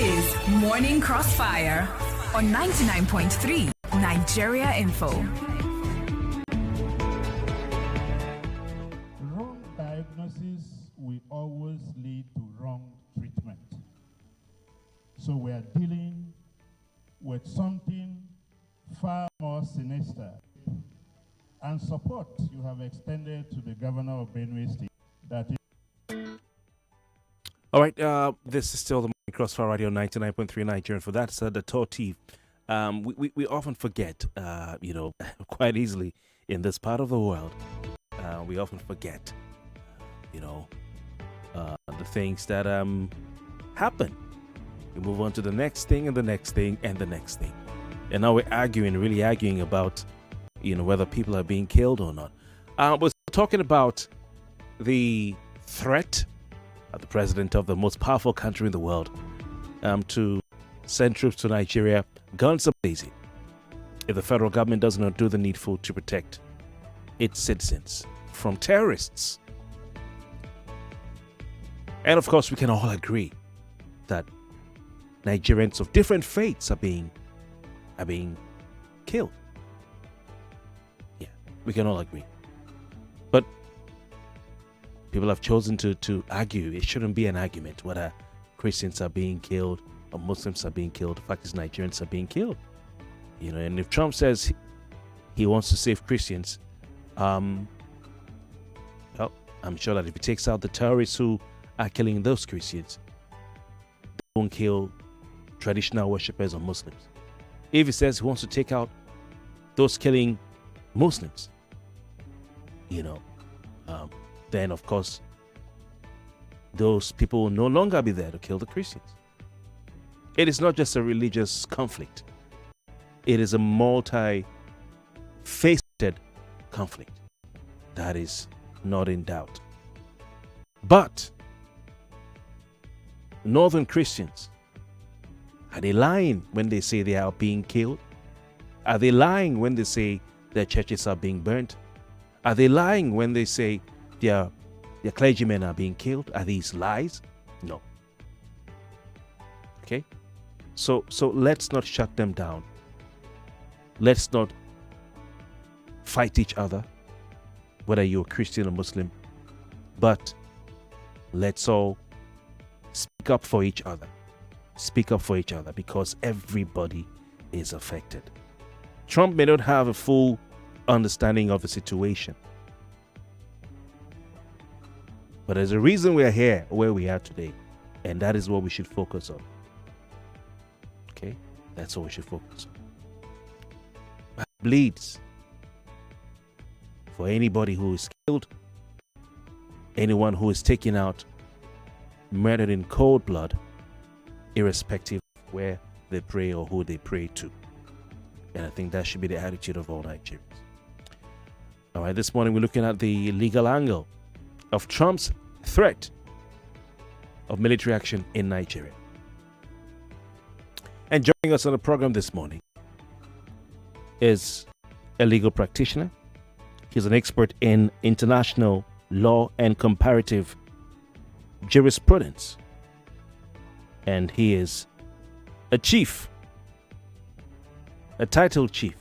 is Morning Crossfire on 99.3 Nigeria Info. Wrong diagnosis will always lead to wrong treatment. So we are dealing with something far more sinister. And support you have extended to the governor of Benue State. That is. All right, this is still the Morning Crossfire Radio 99.3 Nigerian. For that, the Tortif. We often forget, quite easily in this part of the world. We often forget, the things that happen. We move on to the next thing and the next thing and the next thing. And now we're really arguing about, whether people are being killed or not. We're talking about the threat of the president of the most powerful country in the world to send troops to Nigeria, guns blazing, if the federal government does not do the needful to protect its citizens from terrorists. And of course, we can all agree that Nigerians of different faiths are being killed. Yeah, we can all agree. But people have chosen to argue. It shouldn't be an argument whether Christians are being killed or Muslims are being killed. The fact is Nigerians are being killed. And if Trump says he wants to save Christians, I'm sure that if he takes out the terrorists who are killing those Christians, they won't kill traditional worshippers or Muslims. If he says he wants to take out those killing Muslims, then of course those people will no longer be there to kill the Christians. It is not just a religious conflict. It is a multi-faceted conflict that is not in doubt. But Northern Christians, are they lying when they say they are being killed? Are they lying when they say their churches are being burnt? Are they lying when they say their clergymen are being killed? Are these lies? No. Okay? So let's not shut them down. Let's not fight each other, whether you're Christian or Muslim, but let's all speak up for each other. Speak up for each other because everybody is affected. Trump may not have a full understanding of the situation, but there's a reason we're here where we are today, and that is what we should focus on. Okay? That's what we should focus on. My heart bleeds for anybody who is killed, anyone who is taken out, murdered in cold blood, irrespective of where they pray or who they pray to. And I think that should be the attitude of all Nigerians. All right, this morning we're looking at the legal angle of Trump's threat of military action in Nigeria. And joining us on the program this morning is a legal practitioner. He's an expert in international law and comparative jurisprudence. And he is a chief, a titled chief,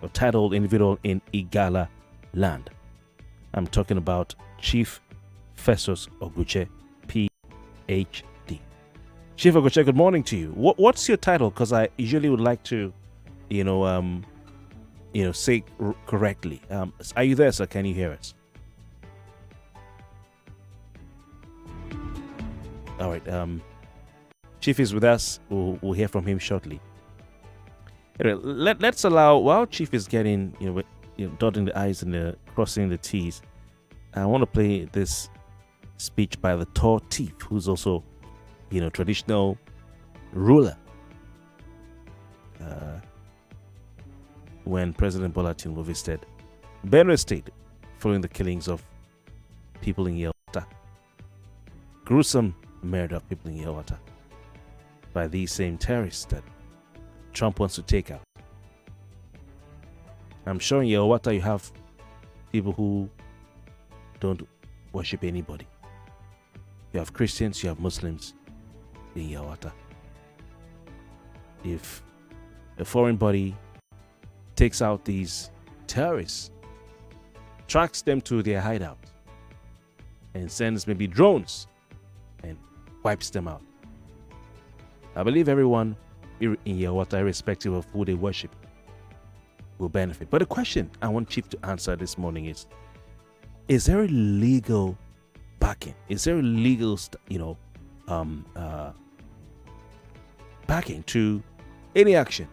or titled individual in Igala land. I'm talking about Chief Festus Ogwuche, PhD. Chief Ogwuche, good morning to you. What's your title? Because I usually would like to, say correctly. Are you there, sir? Can you hear us? All right. Chief is with us. We'll hear from him shortly. Anyway, let's allow, while Chief is getting, dotting the I's and crossing the T's, I want to play this speech by the Tor Thief, who's also, traditional ruler. When President Bola Tinubu visited Benue State following the killings of people in Yelwata. Gruesome murder of people in Yelwata by these same terrorists that Trump wants to take out. I'm sure in Yelwata you have people who don't worship anybody. You have Christians, you have Muslims in Yelwata. if a foreign body takes out these terrorists, tracks them to their hideout, and sends maybe drones and wipes them out. I believe everyone in Yawata, irrespective of who they worship, will benefit. But the question I want Chief to answer this morning is there a legal backing? Is there a legal, backing to any action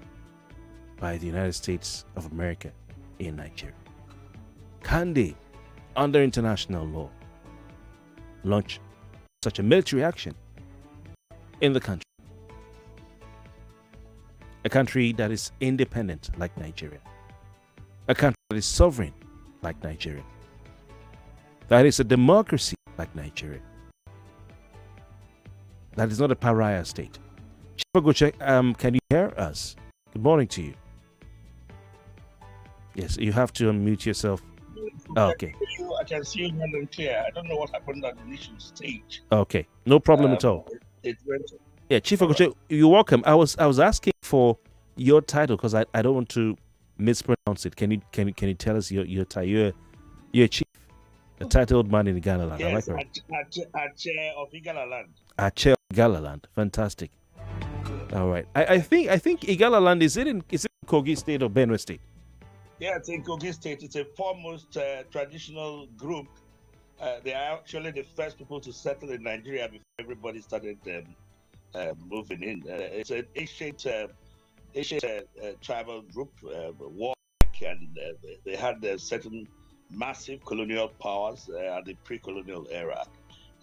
by the United States of America in Nigeria? Can they, under international law, launch such a military action in the country? A country that is independent like Nigeria. A country that is sovereign like Nigeria. That is a democracy like Nigeria. That is not a pariah state. Chief Ogwuche, can you hear us? Good morning to you. Yes, you have to unmute yourself. Oh, okay. I can see you loud and clear. I don't know what happened at the initial stage. Okay, no problem at all. It went. Yeah, Chief Ogwuche, you're welcome. I was asking for your title because I don't want to mispronounce it. Can you tell us your title? You're a chief, a titled man in Ghana land. Yes, I like it. Chair of Igala land. Chair of Igala land. Fantastic. All right. I think Igala land is it in Kogi State or Benue State? Yeah, it's in Kogi State. It's a foremost traditional group. They are actually the first people to settle in Nigeria before everybody started moving in. It's an ancient tribal group, war, and they had certain massive colonial powers at the pre-colonial era.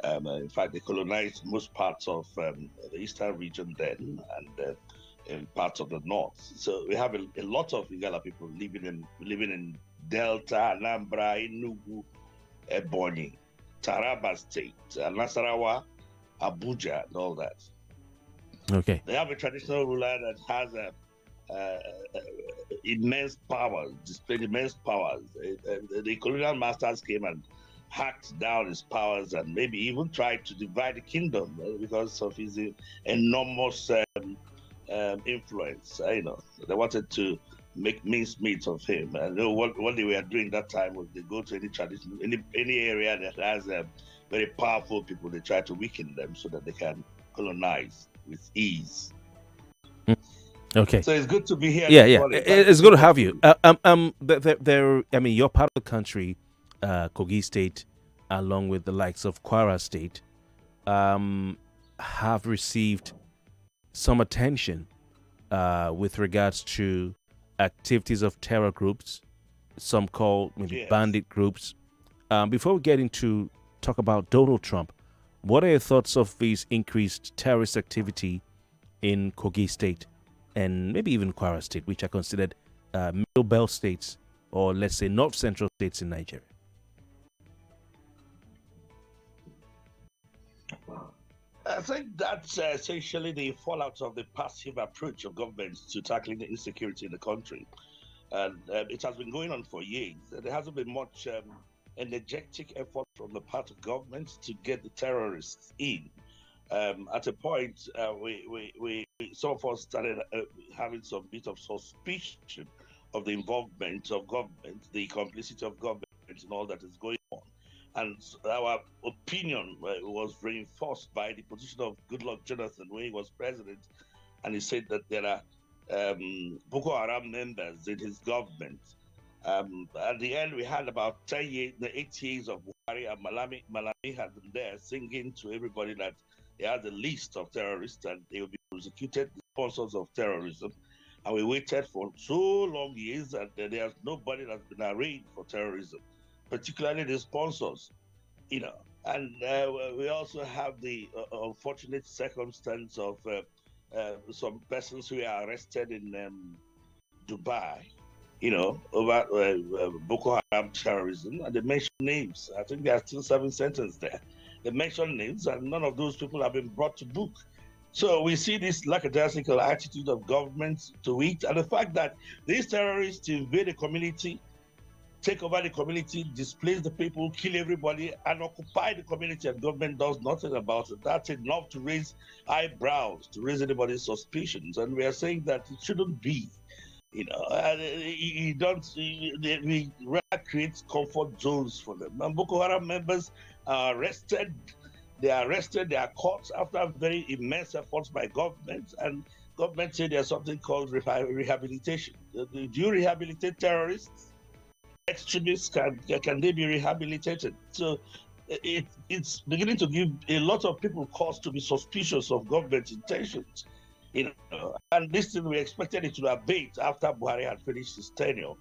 In fact, they colonized most parts of the eastern region then, and in parts of the north. So we have a lot of Igala people living in Delta, Anambra, Enugu, Ebonyi, Taraba State, Nasarawa, Abuja, and all that. Okay. They have a traditional ruler that has immense powers, displayed immense powers. The colonial masters came and hacked down his powers and maybe even tried to divide the kingdom because of his enormous influence. They wanted to make mincemeat of him. And what they were doing that time was they go to any tradition, any area that has very powerful people, they try to weaken them so that they can colonize with ease. Okay. So it's good to be here. Yeah. It's good to have you. You're part of the country, Kogi State, along with the likes of Kwara State, have received some attention with regards to activities of terror groups, some call maybe bandit groups. Before we get into talk about Donald Trump, what are your thoughts of these increased terrorist activity in Kogi State and maybe even Kwara State, which are considered middle belt states, or let's say north central states in Nigeria? I think that's essentially the fallout of the passive approach of governments to tackling the insecurity in the country. And it has been going on for years. There hasn't been much energetic effort from the part of government to get the terrorists in. At a point, we some of us started having some bit of suspicion of the involvement of government, the complicity of government in all that is going on. And our opinion was reinforced by the position of Goodluck Jonathan when he was president. And he said that there are Boko Haram members in his government. At the end, we had about 8 years of Buhari, and Malami had been there singing to everybody that they had a list of terrorists and they will be prosecuted, the sponsors of terrorism. And we waited for so long years and there's nobody that's been arraigned for terrorism, particularly the sponsors, And we also have the unfortunate circumstance of some persons who are arrested in Dubai, over Boko Haram terrorism, and they mention names. I think they are still serving sentence there. They mention names, and none of those people have been brought to book. So we see this lackadaisical attitude of governments to it, and the fact that these terrorists invade a community take over the community, displace the people, kill everybody, and occupy the community, and government does nothing about it. That's enough to raise eyebrows, to raise anybody's suspicions. And we are saying that it shouldn't be. And we rather create comfort zones for them. And Boko Haram members are arrested. They are caught after very immense efforts by government, and government say there's something called rehabilitation. Do you rehabilitate terrorists? Extremists, can they be rehabilitated? So it's beginning to give a lot of people cause to be suspicious of government intentions. And this thing, we expected it to abate after Buhari had finished his tenure.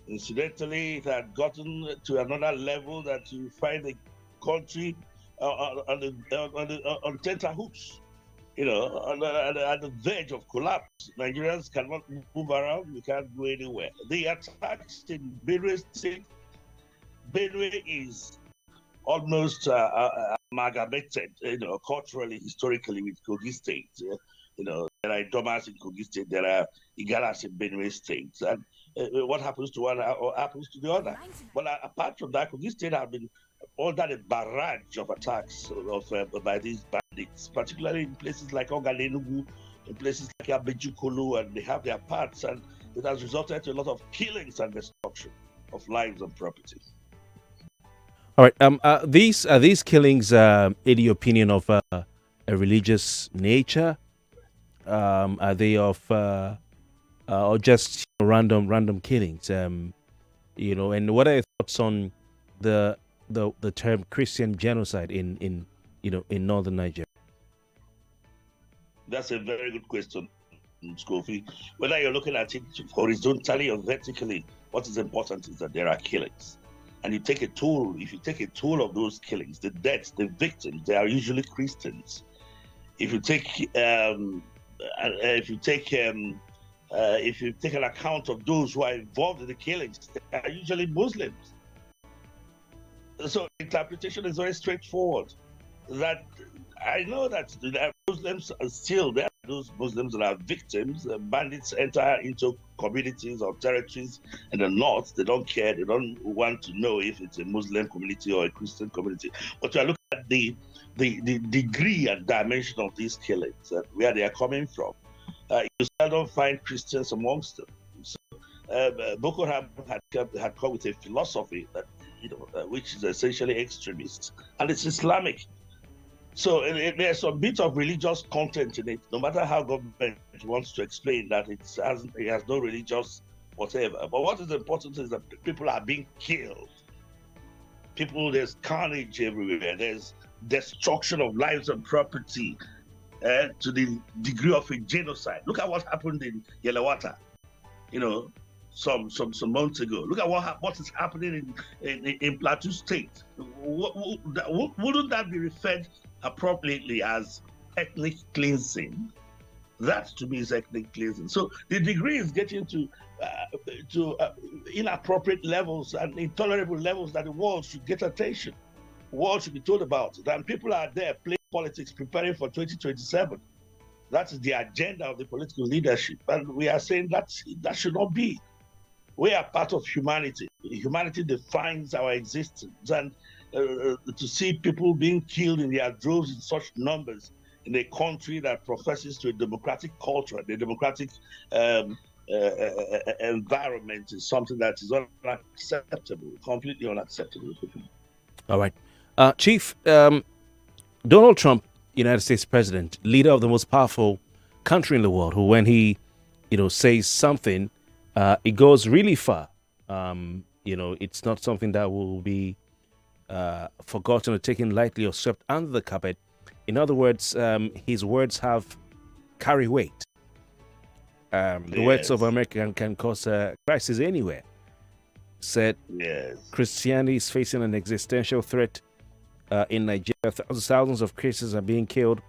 Incidentally, it had gotten to another level that you find the country on tenterhooks, at the verge of collapse. Nigerians cannot move around. We can't go anywhere. The attacks in Benue State, Benue is almost amalgamated, culturally, historically, with Kogi State. There are Idomas in Kogi State, there are Igalas in Benue State, and what happens to one happens to the other. But apart from that, Kogi State have been under a barrage of attacks by these bandits, particularly in places like Ogalenugu, in places like Abejukolu, and they have their parts, and it has resulted in a lot of killings and destruction of lives and property. All right. These killings, in your opinion, of a religious nature? Are they of or just random killings? And what are your thoughts on the term Christian genocide in northern Nigeria? That's a very good question, Kofi. Whether you're looking at it horizontally or vertically, what is important is that there are killings. And if you take a toll of those killings, the deaths, the victims, they are usually Christians. If you take an account of those who are involved in the killings, they are usually Muslims. So interpretation is very straightforward. That I know that there are Muslims still there. Those Muslims that are victims. Bandits enter into communities or territories in the north. They don't care. They don't want to know if it's a Muslim community or a Christian community. But we are looking at the degree and dimension of these killings and where they are coming from. You seldom find Christians amongst them. So, Boko Haram had come with a philosophy that which is essentially extremist, and it's Islamic. So there's a bit of religious content in it, no matter how government wants to explain that it has no religious whatever. But what is important is that people are being killed. There's carnage everywhere. There's destruction of lives and property to the degree of a genocide. Look at what happened in Yelawata, some months ago. Look at what is happening in Plateau State. Wouldn't that be referred appropriately as ethnic cleansing? That to me is ethnic cleansing. So the degree is getting to inappropriate levels and intolerable levels that the world should get attention. The world should be told about it. And people are there playing politics, preparing for 2027. That is the agenda of the political leadership. And we are saying that should not be. We are part of humanity. Humanity defines our existence. And to see people being killed in their droves in such numbers in a country that professes to a democratic culture, the democratic environment is something that is unacceptable, completely unacceptable. All right. Chief, Donald Trump, United States president, leader of the most powerful country in the world, who when he, says something, it goes really far. It's not something that will be forgotten or taken lightly or swept under the carpet. In other words, his words carry weight. The words of America can cause a crisis anywhere. Said Christianity is facing an existential threat in Nigeria. Thousands of Christians are being killed.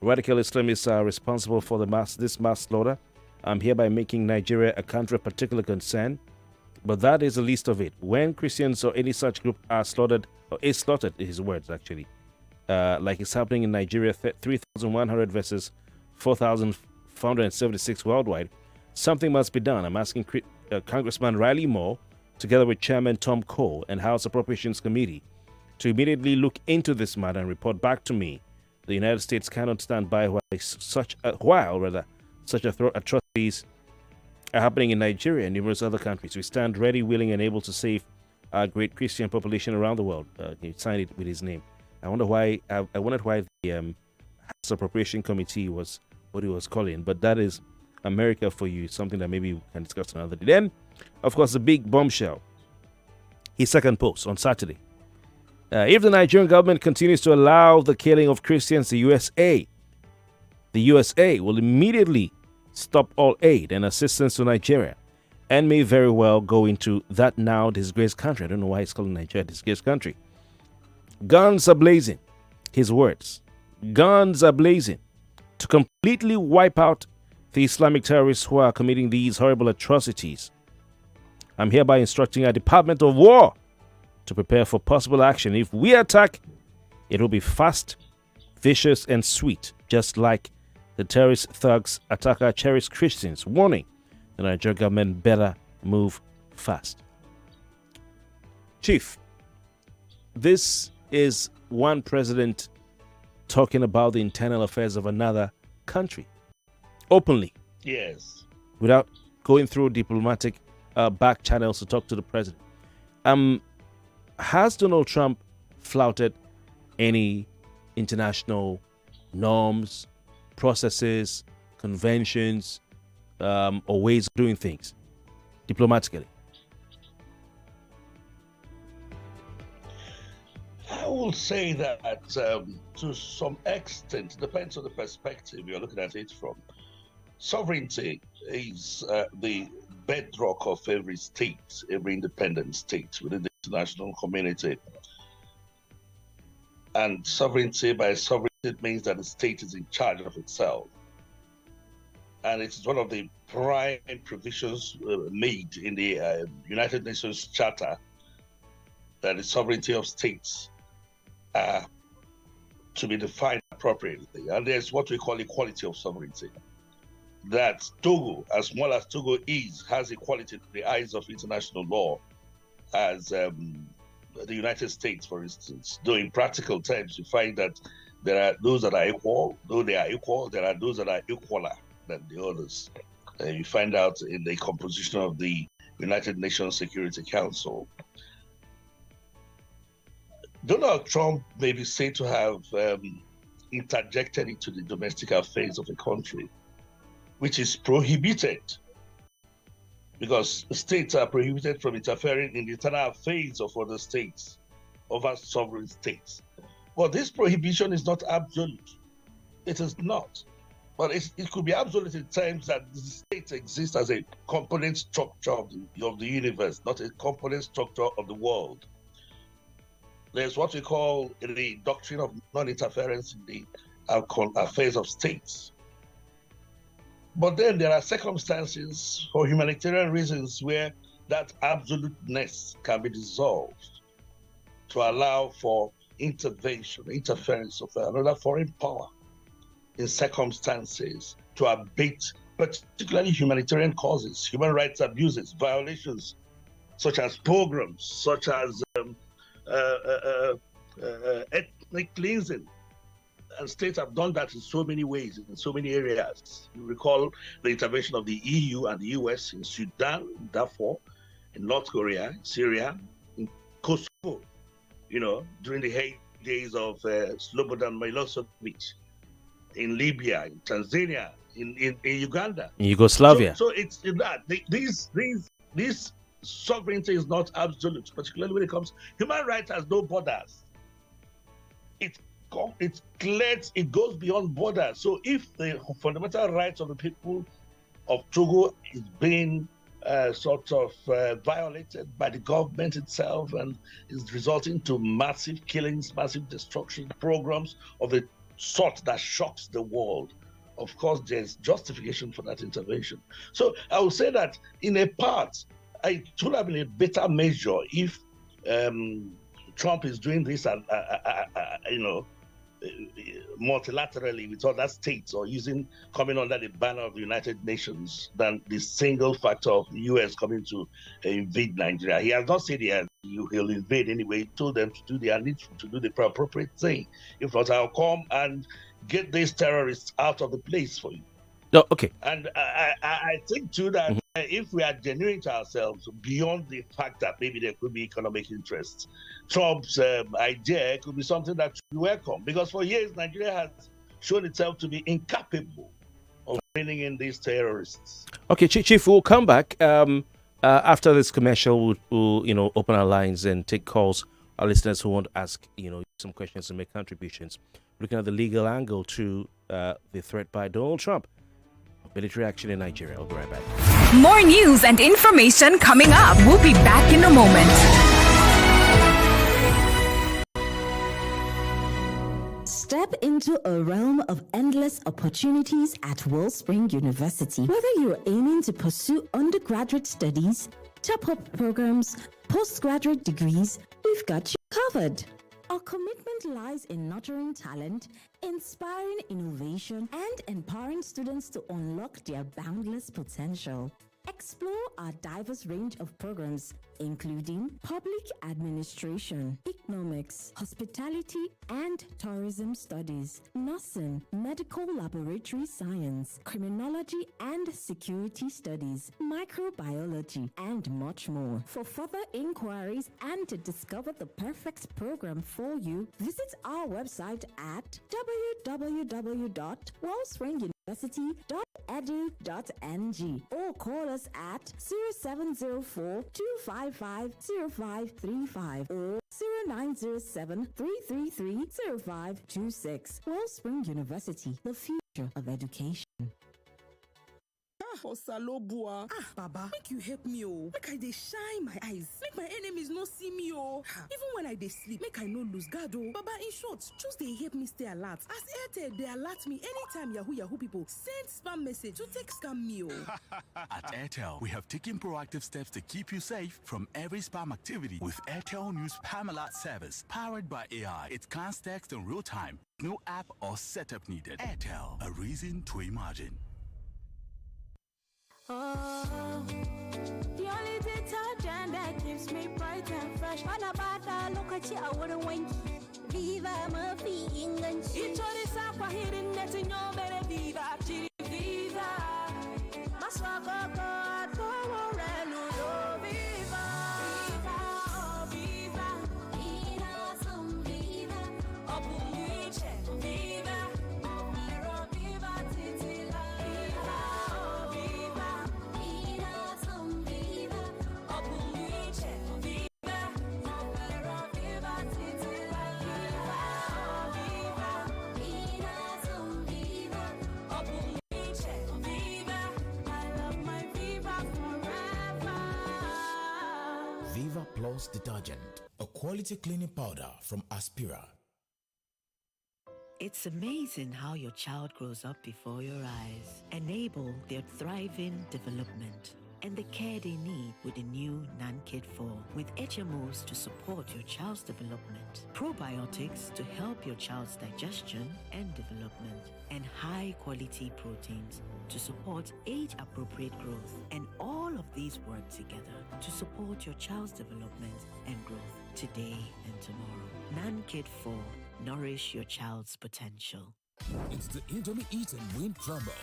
Radical Islamists are responsible for this mass slaughter. I'm hereby making Nigeria a country of particular concern. But that is the least of it. When Christians or any such group are slaughtered, or is slaughtered, his words actually, like it's happening in Nigeria, 3,100 versus 4,476 worldwide, something must be done. I'm asking Congressman Riley Moore together with Chairman Tom Cole and House Appropriations Committee, to immediately look into this matter and report back to me. The United States cannot stand by while such atrocities are happening in Nigeria and numerous other countries. We stand ready, willing, and able to save our great Christian population around the world. He signed it with his name. I wondered why the House Appropriation Committee was what he was calling, but that is America for you, something that maybe we can discuss another day. Then, of course, the big bombshell. His second post on Saturday. If the Nigerian government continues to allow the killing of Christians, the USA will immediately stop all aid and assistance to Nigeria and may very well go into that now disgraced country. I don't know why he's calling Nigeria a disgraced country. Guns are blazing. His words. Guns are blazing to completely wipe out the Islamic terrorists who are committing these horrible atrocities. I'm hereby instructing our Department of War to prepare for possible action. If we attack, it will be fast, vicious, and sweet, just like the terrorist thugs attack our cherished Christians. Warning, the Nigerian government better move fast. Chief, this is one president talking about the internal affairs of another country openly. Yes. Without going through diplomatic back channels to talk to the president. Has Donald Trump flouted any international norms, processes, conventions, or ways of doing things diplomatically? I will say that to some extent, depends on the perspective you're looking at it from. Sovereignty is the bedrock of every state, every independent state within the international community. And sovereignty, by sovereignty, it means that the state is in charge of itself. And it's one of the prime provisions made in the United Nations Charter that the sovereignty of states to be defined appropriately. And there's what we call equality of sovereignty. That Togo, as small as Togo is, has equality in the eyes of international law as the United States, for instance. Though in practical terms, you find that there are those that are equal. Though they are equal, there are those that are equaler than the others. You find out in the composition of the United Nations Security Council. Donald Trump may be said to have interjected into the domestic affairs of a country, which is prohibited, because states are prohibited from interfering in the internal affairs of other states, over sovereign states. But this prohibition is not absolute. It is not. But it could be absolute in terms that the states exist as a component structure of the universe, not a component structure of the world. There's what we call the doctrine of non-interference in the affairs of states. But then there are circumstances for humanitarian reasons where that absoluteness can be dissolved to allow for interference of another foreign power in circumstances to abate particularly humanitarian causes, human rights abuses, violations, such as pogroms, such as ethnic cleansing. And states have done that in so many ways, in so many areas. You recall the intervention of the EU and the US in Sudan, in Darfur, in North Korea, in Syria, in Kosovo, during the heydays of Slobodan Milosevic, in Libya, in Tanzania, in Uganda. In Yugoslavia. So it's in that. This sovereignty is not absolute, particularly when it comes. Human rights has no borders. It goes beyond borders. So if the fundamental rights of the people of Togo is being violated by the government itself and is resulting to massive killings, massive destruction, programs of the sort that shocks the world, of course, there's justification for that intervention. So I would say that in a part, it would have been a better measure if Trump is doing this and multilaterally with other states or coming under the banner of the United Nations than the single factor of the US coming to invade Nigeria. He has not said he'll invade anyway. He told them to do their needful, to do the appropriate thing. If not, I'll come and get these terrorists out of the place for you. Oh, okay. And I think too that if we are genuine to ourselves, beyond the fact that maybe there could be economic interests, Trump's idea could be something that should be welcome. Because for years, Nigeria has shown itself to be incapable of bringing in these terrorists. Okay, Chief, we'll come back after this commercial. We'll open our lines and take calls. Our listeners who want to ask some questions and make contributions, looking at the legal angle to the threat by Donald Trump. Military action in Nigeria. I'll be right back. More news and information coming up. We'll be back in a moment. Step into a realm of endless opportunities at Wellspring University. Whether you're aiming to pursue undergraduate studies, top-up programs, postgraduate degrees, we've got you covered. Our commitment lies in nurturing talent, inspiring innovation, and empowering students to unlock their boundless potential. Explore our diverse range of programs, including public administration, economics, hospitality and tourism studies, nursing, medical laboratory science, criminology and security studies, microbiology, and much more. For further inquiries and to discover the perfect program for you, visit our website at www.wellspringuniversity.edu.ng or call us at 0704-255-0535 or 0907-333-0526. Wellspring University, the future of education. Osalobua. Baba, make you help me, oh. Make I dey shine my eyes. Make my enemies no see me, oh. Even when I dey sleep, make I no lose guard, oh. Baba, in short, just dey help me stay alert. As Airtel, they alert me anytime Yahoo people send spam message to take scam me, oh. At Airtel, we have taken proactive steps to keep you safe from every spam activity with Airtel News Spam Alert service. Powered by AI, it scans text in real time. No app or setup needed. Airtel, a reason to imagine. Oh, the only detergent that keeps me bright and fresh. Mana bata lokaci a wurin wanki. Viva mafi inganci. Ito ne sakwa hirin na tinyo mere Viva. Chiri Viva. Maswa koko atomo renudo Viva. Viva, oh Viva. Ina wasum Viva. Ogwuche Viva. Omero Viva titila. Viva, oh Viva. Ina wasum Viva. Ogwuche Viva. Omero Viva titila. Viva, oh Viva. Ina wasum Viva. Ogwuche Viva. I love my Viva forever. Viva Plus Detergent, a quality cleaning powder from Aspira. It's amazing how your child grows up before your eyes. Enable their thriving development and the care they need with the new NanKid 4 with HMOs to support your child's development, probiotics to help your child's digestion and development, and high-quality proteins to support age-appropriate growth. And all of these work together to support your child's development and growth today and tomorrow. NanKid 4. Nourish your child's potential. It's the Indomie Eat and Win promo.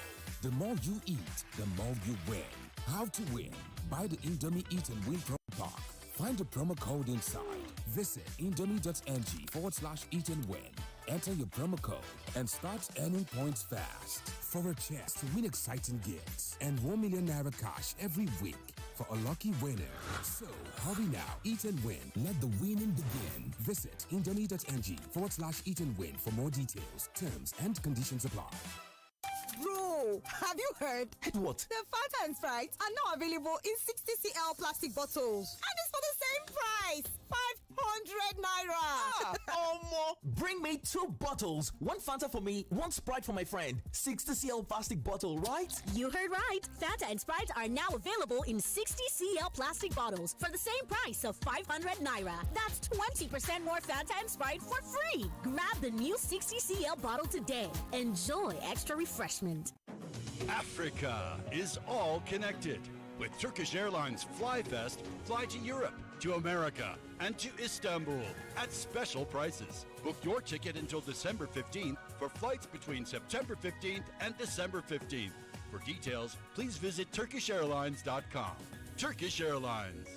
The more you eat, the more you win. How to win? Buy the Indomie Eat and Win promo pack. Find the promo code inside. Visit indomie.ng/eat and win. Enter your promo code and start earning points fast for a chance to win exciting gifts and 1 million naira cash every week for a lucky winner. So hurry now, eat and win. Let the winning begin. Visit indomie.ng/eat and win for more details. Terms and conditions apply. Bro, have you heard? What? The Fanta and Sprite are now available in 60cl plastic bottles. And it's for the same price. naira. Bring me 2 bottles. 1 Fanta for me, 1 Sprite for my friend. 60cl plastic bottle, right? You heard right. Fanta and Sprite are now available in 60cl plastic bottles for the same price of 500 naira. That's 20% more Fanta and Sprite for free. Grab the new 60cl bottle today. Enjoy extra refreshment. Africa is all connected. With Turkish Airlines FlyFest, fly to Europe, to America, and to Istanbul at special prices. Book your ticket until December 15th for flights between September 15th and December 15th. For details, please visit turkishairlines.com. Turkish Airlines.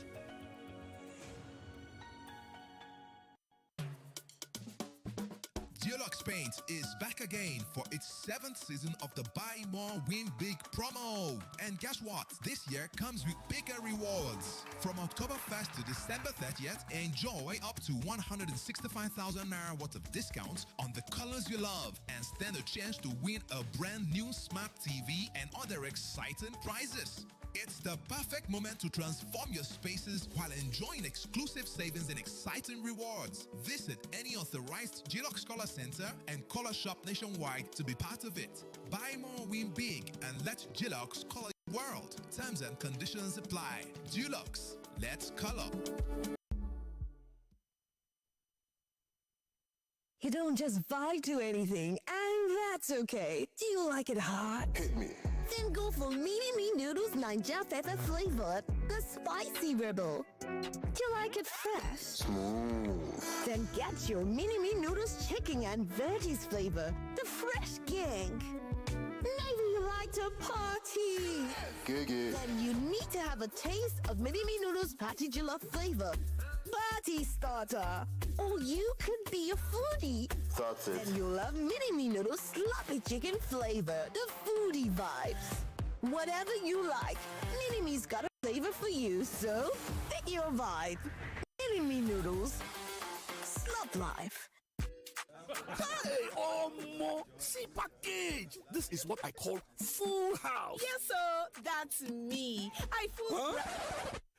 Dulux Paint is back again for its 7th season of the Buy More Win Big promo. And guess what? This year comes with bigger rewards. From October 1st to December 30th, enjoy up to 165,000 naira worth of discounts on the colors you love and stand a chance to win a brand new smart TV and other exciting prizes. It's the perfect moment to transform your spaces while enjoying exclusive savings and exciting rewards. Visit any authorized Dulux Color Center and Color Shop nationwide to be part of it. Buy more, win big, and let Dulux color your world. Terms and conditions apply. Dulux, let's color. You don't just vibe to anything, and that's okay. Do you like it hot? Hit me. Then go for Mini Me Noodles Ninja Pepper flavored, the spicy rebel. Do you like it fresh? Smooth. Then get your Mini Me Noodles chicken and veggies flavor, the fresh gang. Maybe you like to party. Giggy. Then you need to have a taste of Mini Me Noodles Patty Jollof flavor. Party starter. Or you could be a foodie. That's it. Then you'll love Mini Me Noodles sloppy chicken flavor, the foodie vibes. Whatever you like, Mini Me's got a flavor for you, so pick your vibe. Mini Me Noodles. Slop life. Hey, Omo! See package! This is what I call full house. Yes, sir. That's me. I full. Huh?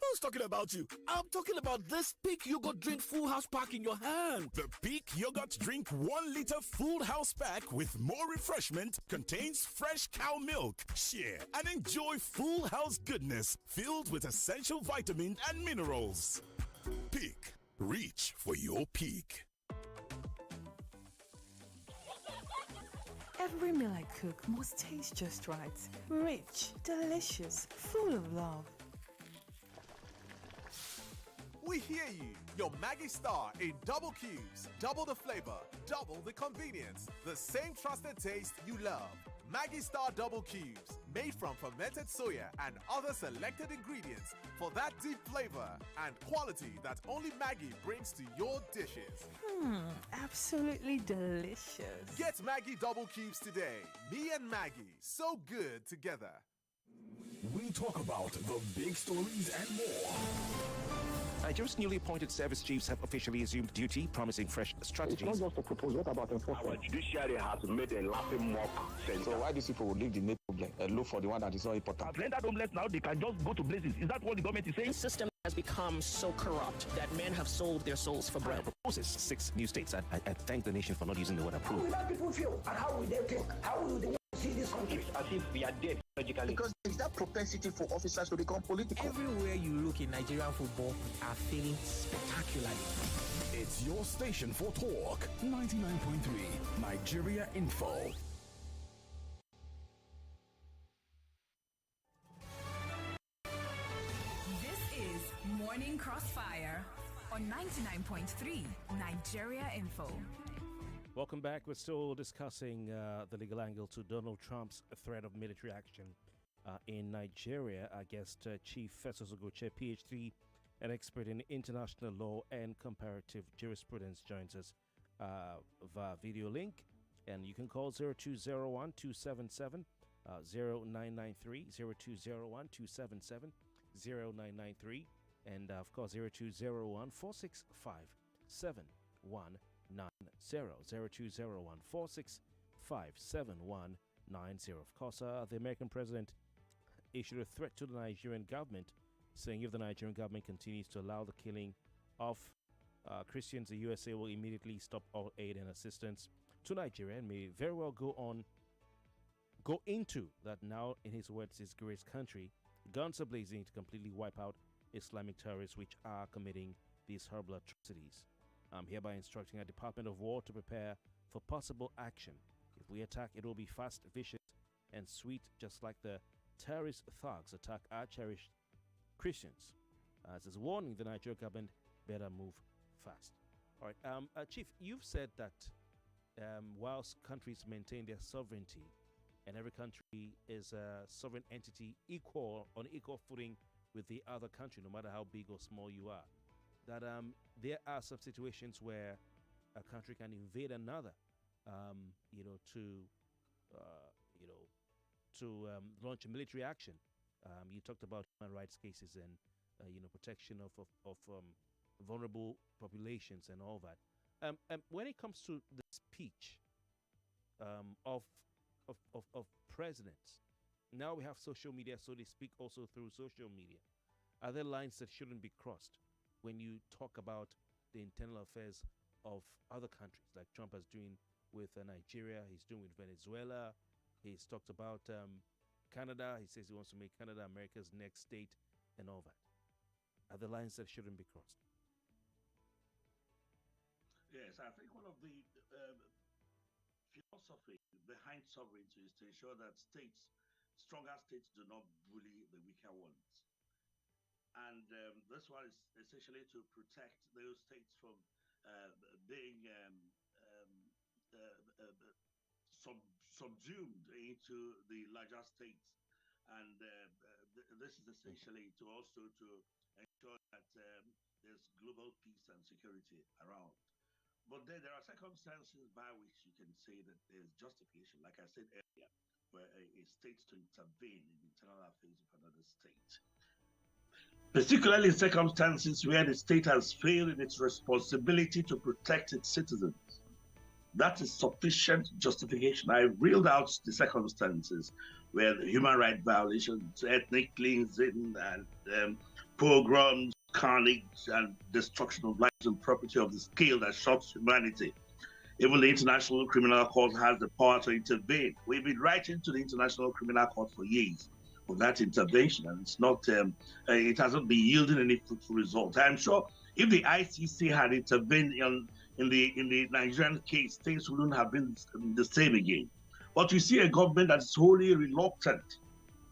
Who's talking about you? I'm talking about this Peak Yogurt Drink Full House Pack in your hand. The Peak Yogurt Drink 1 liter Full House Pack with more refreshment contains fresh cow milk. Share and enjoy full house goodness filled with essential vitamins and minerals. Peak. Reach for your peak. Every meal I cook must taste just right. Rich, delicious, full of love. We hear you. Your Maggie Star in double cubes. Double the flavor, double the convenience. The same trusted taste you love. Maggie Star double cubes. Made from fermented soya and other selected ingredients for that deep flavor and quality that only Maggie brings to your dishes. Absolutely delicious. Get Maggie double cubes today. Me and Maggie, so good together. We talk about the big stories and more. Nigeria's newly appointed service chiefs have officially assumed duty, promising fresh strategies. It's not just a proposal. What about enforcement? Our judiciary has made a laughing mock center. So why these people will leave the main problem and look for the one that is not important? I've rendered homeless now. They can just go to places. Is that what the government is saying? The system has become so corrupt that men have sold their souls for bread. Proposes 6 new states. I thank the nation for not using the word approve. How will that people feel? And how will they think? How will they see this country? It's as if we are dead logically. Because there is that propensity for officers to become political. Everywhere you look in Nigerian football, we are failing spectacularly. It's your station for talk. 99.3 Nigeria Info. This is Morning Crossfire on 99.3 Nigeria Info. Welcome back. We're still discussing the legal angle to Donald Trump's threat of military action in Nigeria. Our guest, Chief Festus Ogwuche, PhD, an expert in international law and comparative jurisprudence, joins us via video link. And you can call 0201 277 0993, 0201 277 0993, and of course 0201 465 7190. 0201 465 7190. Of course, the American president issued a threat to the Nigerian government, saying if the Nigerian government continues to allow the killing of Christians, the USA will immediately stop all aid and assistance to Nigeria and may very well go into that now, in his words, his great country, guns are blazing to completely wipe out Islamic terrorists which are committing these horrible atrocities. I'm hereby instructing our Department of War to prepare for possible action. If we attack, it will be fast, vicious, and sweet, just like the terrorist thugs attack our cherished Christians. As is warning, the Nigerian government better move fast. All right, Chief, you've said that whilst countries maintain their sovereignty, and every country is a sovereign entity on equal footing with the other country, no matter how big or small you are, that there are some situations where a country can invade another, to launch a military action. You talked about human rights cases and protection of vulnerable populations and all that. When it comes to the speech of presidents, now we have social media, so they speak also through social media. Are there lines that shouldn't be crossed when you talk about the internal affairs of other countries, like Trump is doing with Nigeria, he's doing with Venezuela, he's talked about Canada, he says he wants to make Canada America's next state and all that. Are there lines that shouldn't be crossed? Yes, I think one of the philosophy behind sovereignty is to ensure that stronger states do not bully the weaker ones. And this one is essentially to protect those states from being subsumed into the larger states. And this is essentially to ensure that there's global peace and security around. But then there are circumstances by which you can say that there's justification, like I said earlier, where a state to intervene in the internal affairs of another state. Particularly in circumstances where the state has failed in its responsibility to protect its citizens. That is sufficient justification. I reeled out the circumstances where the human rights violations, ethnic cleansing, and pogroms, carnage, and destruction of lives and property of the scale that shocks humanity. Even the International Criminal Court has the power to intervene. We've been writing to the International Criminal Court for years for that intervention, and it's not. It hasn't been yielding any fruitful result. I'm sure if the ICC had intervened in the Nigerian case, things wouldn't have been the same again. But you see a government that's totally reluctant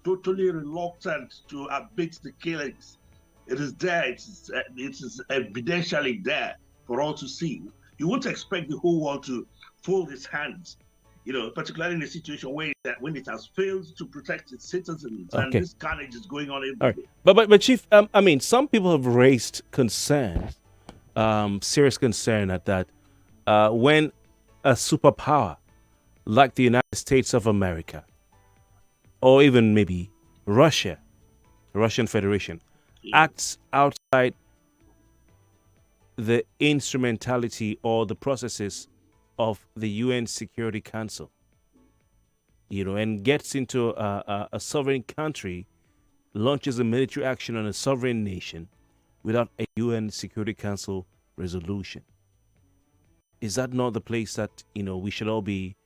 to abate the killings. It is there. It is evidentially there for all to see. You won't expect the whole world to fold its hands, particularly in a situation where when it has failed to protect its citizens, and this carnage is going on every day. But Chief, some people have raised concerns, serious concern at that when a superpower like the United States of America, or even maybe Russia, the Russian Federation, acts outside the instrumentality or the processes of the UN Security Council, and gets into a sovereign country, launches a military action on a sovereign nation without a UN Security Council resolution. Is that not the place that, we should all be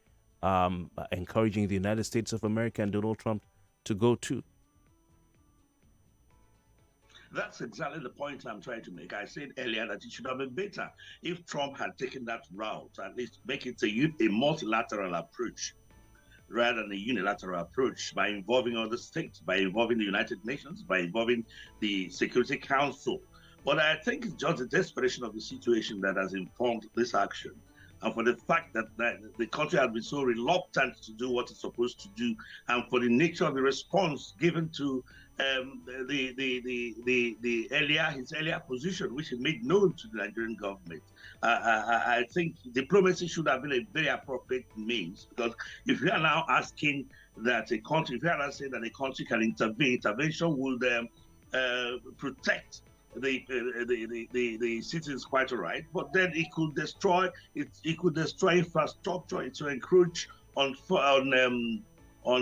encouraging the United States of America and Donald Trump to go to? That's exactly the point I'm trying to make. I said earlier that it should have been better if Trump had taken that route, at least make it a multilateral approach rather than a unilateral approach, by involving other states, by involving the United Nations, by involving the Security Council. But I think it's just the desperation of the situation that has informed this action. And for the fact that the country has been so reluctant to do what it's supposed to do, and for the nature of the response given to his earlier position, which he made known to the Nigerian government, I think diplomacy should have been a very appropriate means. Because if you are now asking that a country, if you are now saying that a country can intervene, intervention would protect the citizens, quite all right, but then it could destroy infrastructure. It will encroach on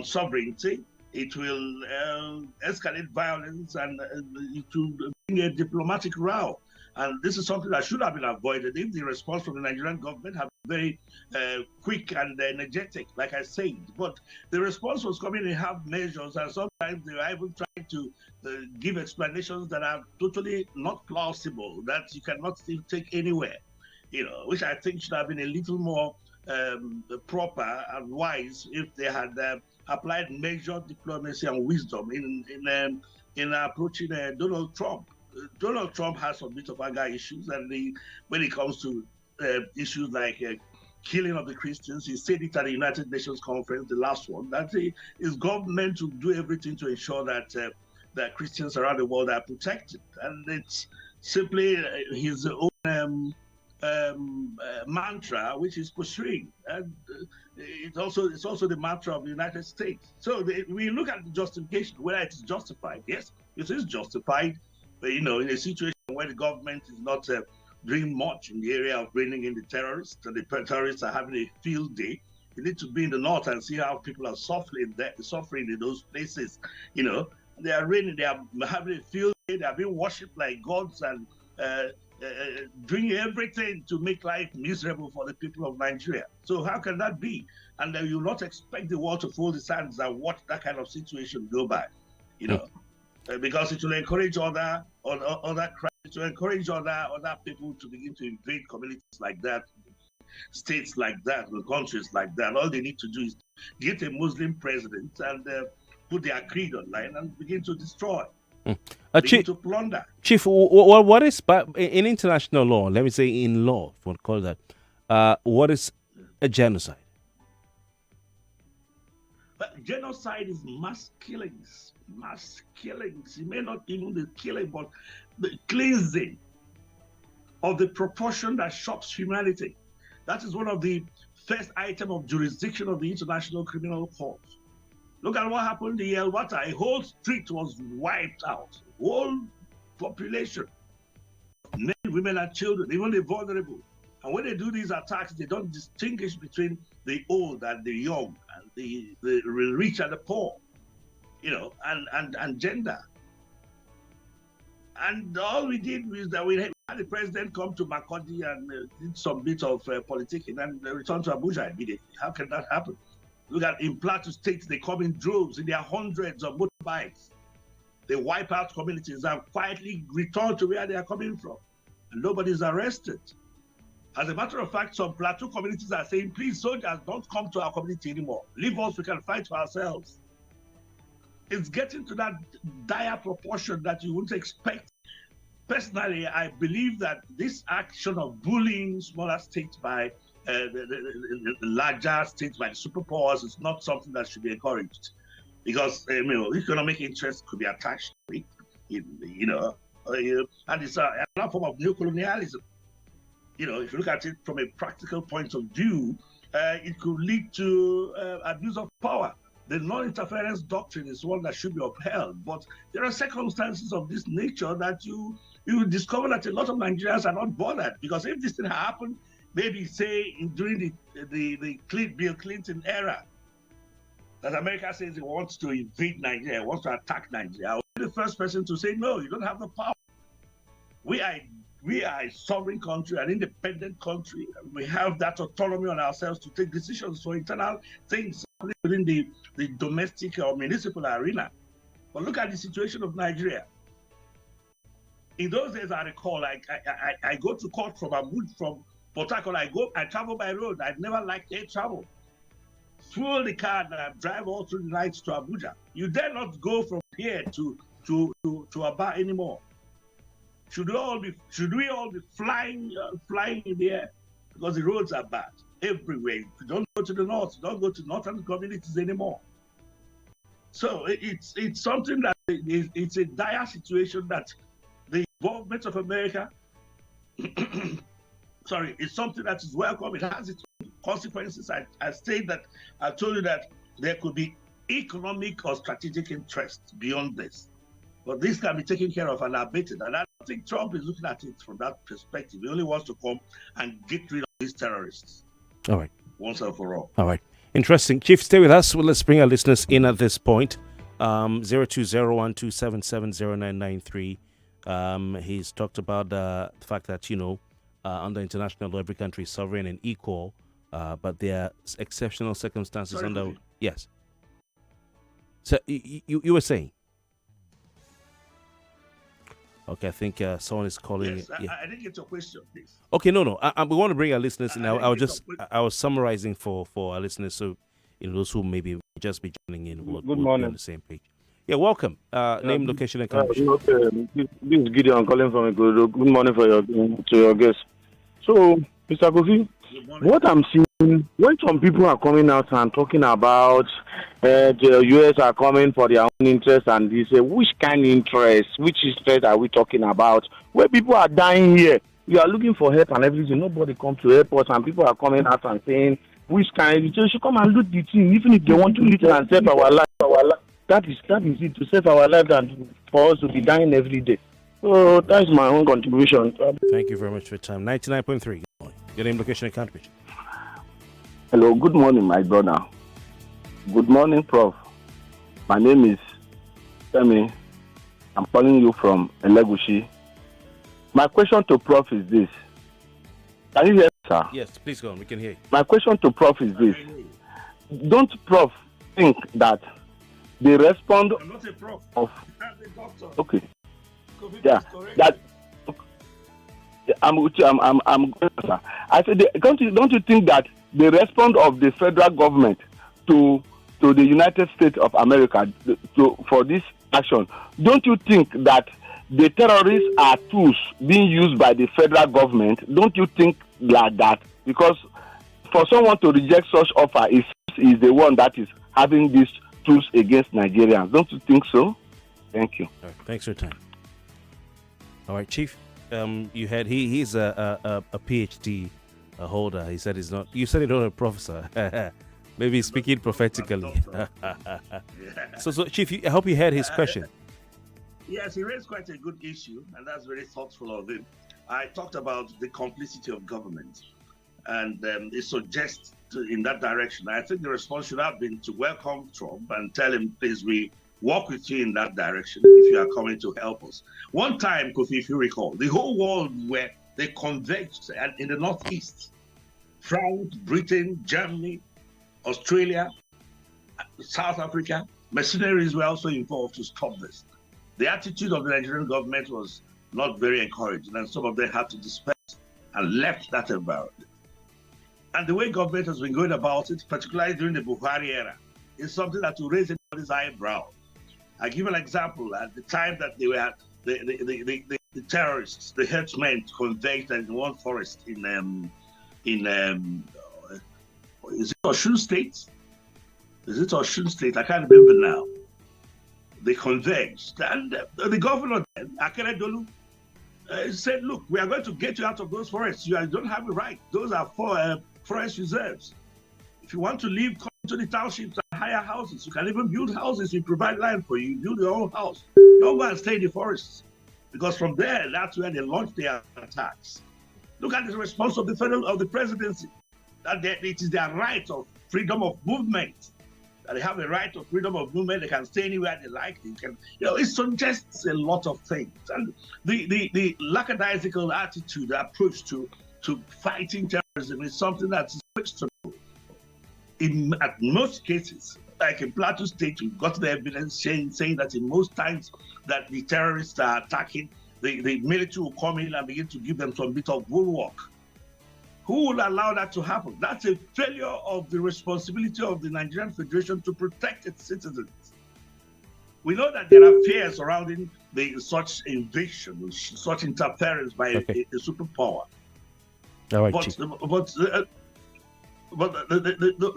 sovereignty. It will escalate violence, and it will bring a diplomatic row. And this is something that should have been avoided if the response from the Nigerian government had been very quick and energetic, like I said. But the response was coming in half measures, and sometimes they were even trying to give explanations that are totally not plausible, that you cannot still take anywhere, which I think should have been a little more proper and wise if they had applied measured diplomacy and wisdom in approaching Donald Trump. Donald Trump has a bit of anger issues, and when it comes to issues like killing of the Christians, he said it at the United Nations conference, the last one, that his government to do everything to ensure that that Christians around the world are protected, and it's simply his own mantra which is pursuing, and it's also the mantra of the United States. So we look at the justification, whether it's justified. Yes, it is justified. But, in a situation where the government is not doing much in the area of bringing in the terrorists, and the terrorists are having a field day, you need to be in the north and see how people are suffering in those places. They are raining, they are having a field day, they are being worshipped like gods, and doing everything to make life miserable for the people of Nigeria. So how can that be? And you will not expect the world to fold its hands and watch that kind of situation go by, because it will encourage other crimes, it will encourage other people to begin to invade communities like that, states like that, countries like that. All they need to do is get a Muslim president and put their creed online and begin to destroy. Begin to plunder. Chief, what is, in international law, let me say in law, if we call that, what is a genocide? But genocide is mass killings. Mass killings. It may not even be killing, but the cleansing of the proportion that shocks humanity. That is one of the first item of jurisdiction of the International Criminal Court. Look at what happened in El Wata. A whole street was wiped out. Whole population. Men, women, and children, even the vulnerable. And when they do these attacks, they don't distinguish between the old and the young, and the rich and the poor, and gender. And all we did was that we had the president come to Makodi and did some bit of politicking and return to Abuja immediately. How can that happen? Look at in Plateau State, they come in droves in their hundreds of motorbikes. They wipe out communities and quietly return to where they are coming from. And nobody's arrested. As a matter of fact, some Plateau communities are saying, please, soldiers, don't come to our community anymore. Leave us, we can fight for ourselves. It's getting to that dire proportion that you wouldn't expect. Personally, I believe that this action of bullying smaller states by the larger states by the superpowers is not something that should be encouraged, because economic interests could be attached to it, and it's another form of neocolonialism. If you look at it from a practical point of view, it could lead to abuse of power. The non-interference doctrine is one that should be upheld, but there are circumstances of this nature that you discover that a lot of Nigerians are not bothered, because if this thing happened, maybe say during the Bill Clinton era, that America says it wants to invade Nigeria, wants to attack Nigeria, I'll be the first person to say, no, you don't have the power. We are a sovereign country, an independent country. We have that autonomy on ourselves to take decisions for internal things within the domestic or municipal arena. But look at the situation of Nigeria. In those days, I recall, I go to court from Port Harcourt, I travel by road. I've never liked air travel. Fuel the car and drive all through the night to Abuja. You dare not go from here to Aba anymore. Should we all be flying in the air? Because the roads are bad everywhere. You don't go to the north, you don't go to northern communities anymore. So it's something that it's a dire situation that the involvement of America it's something that is welcome. It has its consequences. I told you that there could be economic or strategic interests beyond this. But this can be taken care of and abated. And I don't think Trump is looking at it from that perspective. He only wants to come and get rid of these terrorists. All right. Once and for all. All right. Interesting. Chief, stay with us. Well, let's bring our listeners in at this point. 020127709993. He's talked about the fact that, under international law, every country is sovereign and equal, but there are exceptional circumstances under. Yes. So you were saying. Okay, I think someone is calling. Yes, I didn't get your question, please. Okay, no. We want to bring our listeners in. I was summarizing for our listeners, so those who maybe just be joining in will be on the same page. Yeah, welcome. Name, location, and country. This is Gideon calling from Good morning to your guests. So, Mr. Kofi, what I'm seeing when some people are coming out and talking about the US are coming for their own interest, and they say, which kind of interest? Which interest are we talking about? Where people are dying here, we are looking for help and everything. Nobody comes to help us, and people are coming out and saying, which kind? You should come and loot the thing, even if they want to loot and save our life. That is it, to save our life and for us to be dying every day. So that's my own contribution. Thank you very much for your time. 99.3. Your name, location, and country. Hello, good morning, my brother. Good morning, Prof. My name is Femi. I'm calling you from Ogwuche. My question to Prof is this. Can you hear me, sir? Yes, please go on. We can hear you. My question to Prof is this. Don't Prof think that the response I'm not a prof. of I'm a doctor. okay, Kofi, yeah, that I'm going, sir. I said, don't you think that the response of the federal government to the United States of America for this action, don't you think that the terrorists are tools being used by the federal government? Don't you think like that? Because for someone to reject such offer is the one that is having these tools against Nigerians. Don't you think so? Thank you. All right, thanks for your time. All right, Chief. You had he's a PhD holder. He said he's not. You said he's not a professor. Maybe he's speaking prophetically. So Chief, I hope you heard his question. Yes, he raised quite a good issue, and that's very thoughtful of him. I talked about the complicity of government, and it suggests in that direction. I think the response should have been to welcome Trump and tell him, please, we walk with you in that direction if you are coming to help us. One time, Kofi, if you recall, the whole world where they converged in the Northeast, France, Britain, Germany, Australia, South Africa, mercenaries were also involved to stop this. The attitude of the Nigerian government was not very encouraging, and some of them had to disperse and left that environment. And the way government has been going about it, particularly during the Buhari era, is something that will raise anybody's eyebrow. I give an example. At the time that they were the terrorists, the herdsmen converged in one forest in is it Osun State? Is it Osun State? I can't remember now. They converged, and the governor then, Akeredolu, said, "Look, we are going to get you out of those forests. You don't have a right. Those are forest reserves. If you want to leave, come to the townships and hire houses. You can even build houses. We provide land for you. Build your own house. Don't go and stay in the forests, because from there, that's where they launch their attacks." Look at the response of the presidency. That it is their right of freedom of movement. That they have a right of freedom of movement. They can stay anywhere they like. They can, it suggests a lot of things. And the lackadaisical attitude, the approach to fighting terrorism is something that's questionable. At most cases, like in Plateau State, we've got the evidence saying that in most times that the terrorists are attacking, the military will come in and begin to give them some bit of bulwark. Who will allow that to happen? That's a failure of the responsibility of the Nigerian Federation to protect its citizens. We know that there are fears surrounding such invasion, such interference by a superpower. All right, but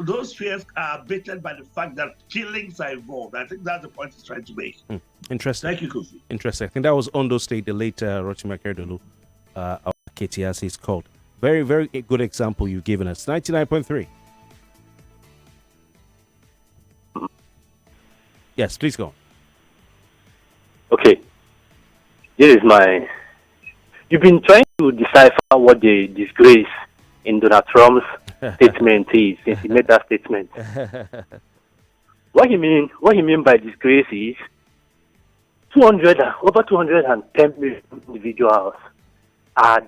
those fears are abated by the fact that killings are involved. I think that's the point he's trying to make. Interesting. Thank you, Kofi. Interesting. I think that was Ondo State, the late Rotimi Akeredolu, our KTRC is called. Very, very good example you've given us. 99.3. Yes, please go. Okay. This is my... You've been trying to decipher what the disgrace in Donald Trump's statement is since he made that statement. What he mean by disgrace is over 210 million individuals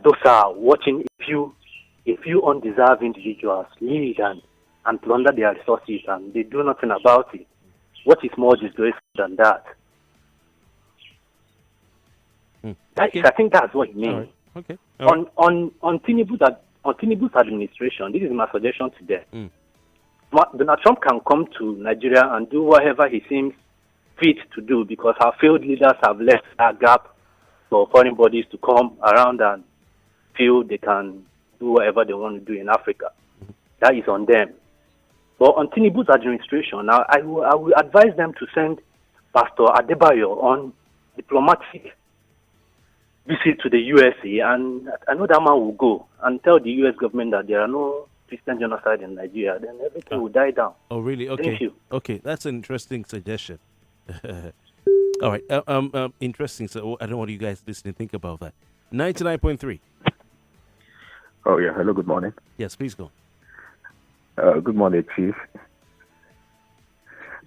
those are watching a few undeserved individuals lead and plunder their resources, and they do nothing about it. What is more disgraceful than that? I think that's what it means. Right. Okay. On Tinubu's administration, this is my suggestion to them. Donald Trump can come to Nigeria and do whatever he seems fit to do, because our failed leaders have left that gap for foreign bodies to come around and feel they can do whatever they want to do in Africa. That is on them. But on Tinubu's administration, now I will advise them to send Pastor Adebayo on diplomatic visit to the USA, and I know that man will go and tell the US government that there are no Christian genocide in Nigeria. Then everything will die down. Oh, really? Okay. Thank you. Okay, that's an interesting suggestion. All right. Interesting. So I don't know what you guys listening think about that. 99.3. Oh, yeah. Hello, good morning. Yes, please go. Good morning, Chief.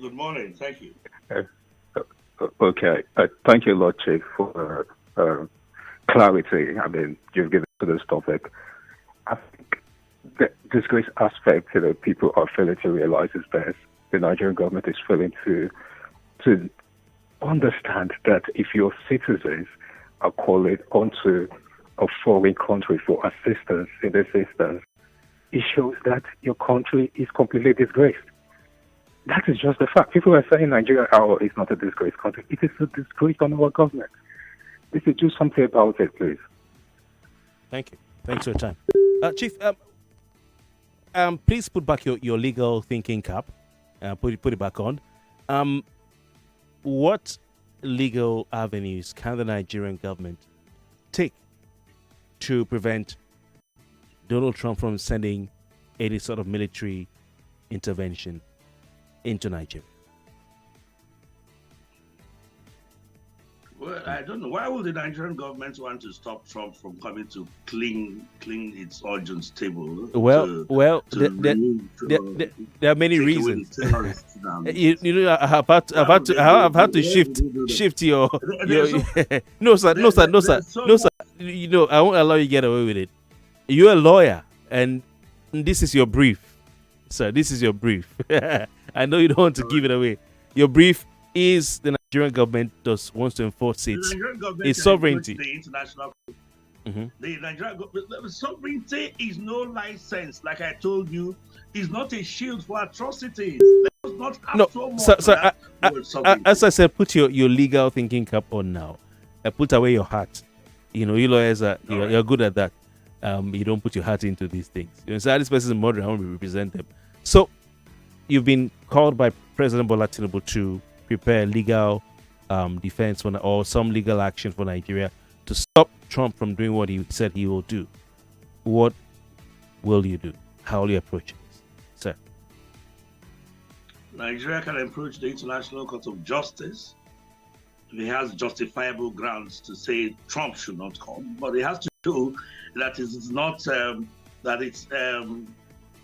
Good morning. Thank you. Okay. Thank you a lot, Chief, for clarity. I mean, you've given to this topic. I think the disgrace aspect that people are failing to realize is that the Nigerian government is failing to understand that if your citizens are calling onto a foreign country for assistance in this instance, it shows that your country is completely disgraced. That is just the fact. People are saying Nigeria is not a disgraced country. It is a disgrace on our government. They should do something about it, please. Thank you. Thanks for your time. Chief, please put back your legal thinking cap. Put it back on. What legal avenues can the Nigerian government take to prevent Donald Trump from sending any sort of military intervention into Nigeria? Well, I don't know. Why would the Nigerian government want to stop Trump from coming to clean its audience table? There are many reasons. you know, I've had to shift your. No, sir. You know, I won't allow you to get away with it. You're a lawyer, and this is your brief, sir. This is your brief. I know you don't want to give it away. Your brief is the Nigerian government wants to enforce its sovereignty. The international. The Nigerian government, sovereignty is no license. Like I told you, is not a shield for atrocities. Not so much as I said, put your legal thinking cap on now. Put away your hat. You know, you lawyers you're good at that. You don't put your heart into these things. You know, so this person is modern. I want to represent them. So you've been called by President Bola Tinubu to prepare legal defense or some legal action for Nigeria to stop Trump from doing what he said he will do. What will you do? How will you approach this, sir? Nigeria can approach the International Court of Justice if he has justifiable grounds to say Trump should not come, but he has to show that it's not that its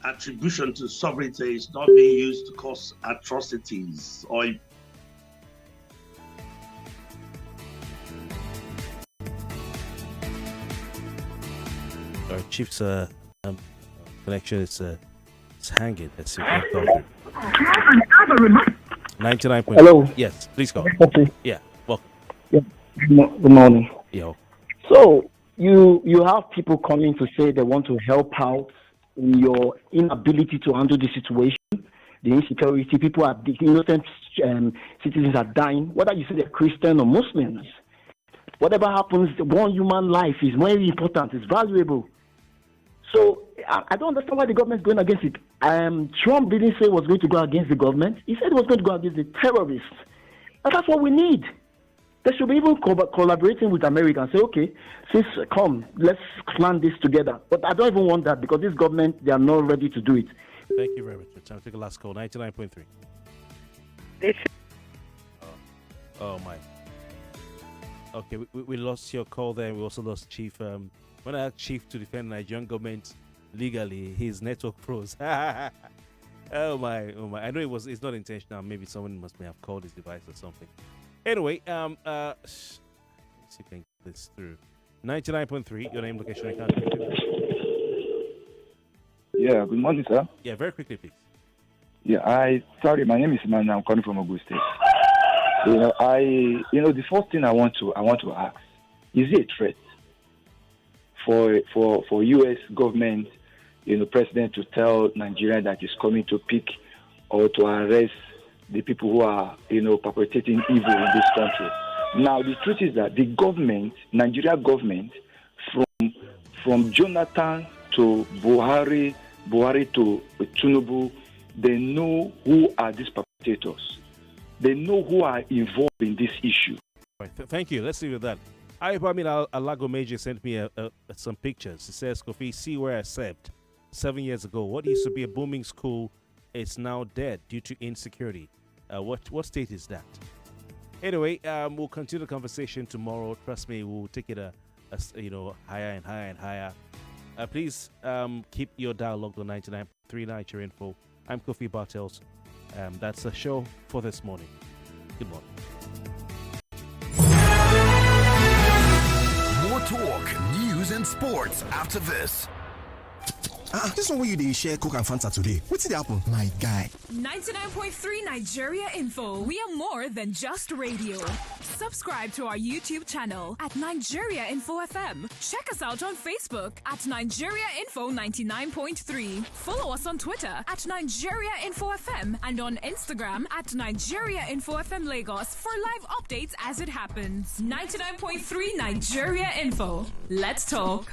attribution to sovereignty is not being used to cause atrocities or our chief's connection is hanging. Let's see if we can 99. Hello. Yes, please go. Okay. Yeah, welcome. Yeah. Good morning. Yo. So you have people coming to say they want to help out in your inability to handle the situation, the insecurity. People are innocent citizens are dying, whether you say they're Christian or Muslims. Whatever happens, one human life is very important. It's valuable. So I don't understand why the government is going against it. Trump didn't say he was going to go against the government. He said he was going to go against the terrorists. And that's what we need. They should be even collaborating with America and say, okay, come, let's plan this together. But I don't even want that because this government, they are not ready to do it. Thank you very much. I'll take a last call. 99.3. Oh, my. Okay, we lost your call there. We also lost Chief. When I asked Chief to defend the Nigerian government legally, his network froze. Oh my! I know it's not intentional. Maybe someone may have called his device or something. Anyway, let's see if I can get this through. 99.3, your name, location, and country. Yeah, good morning, sir. Yeah, very quickly, please. Yeah, sorry, my name is Man. I'm calling from Ogwuche State. The first thing I want to ask, is it a threat for U.S. government, president to tell Nigeria that he's coming to pick or to arrest the people who are, perpetrating evil in this country? Now, the truth is that the government, Nigeria government, from Jonathan to Buhari to Tinubu, they know who are these perpetrators. They know who are involved in this issue. Right, thank you. Let's leave it at that. Alago Major sent me some pictures. It says, Kofi, see where I served 7 years ago. What used to be a booming school is now dead due to insecurity. What state is that? Anyway, we'll continue the conversation tomorrow. Trust me, we'll take it higher and higher and higher. Please keep your dialogue on 99.3 Nigeria Info. I'm Kofi Bartels. That's the show for this morning. Good morning. More talk, news, and sports after this. This one where you dey share Coke and Fanta today. What's it happen? My guy. 99.3 Nigeria Info. We are more than just radio. Subscribe to our YouTube channel at Nigeria Info FM. Check us out on Facebook at Nigeria Info 99.3. Follow us on Twitter at Nigeria Info FM and on Instagram at Nigeria Info FM Lagos for live updates as it happens. 99.3 Nigeria Info. Let's talk.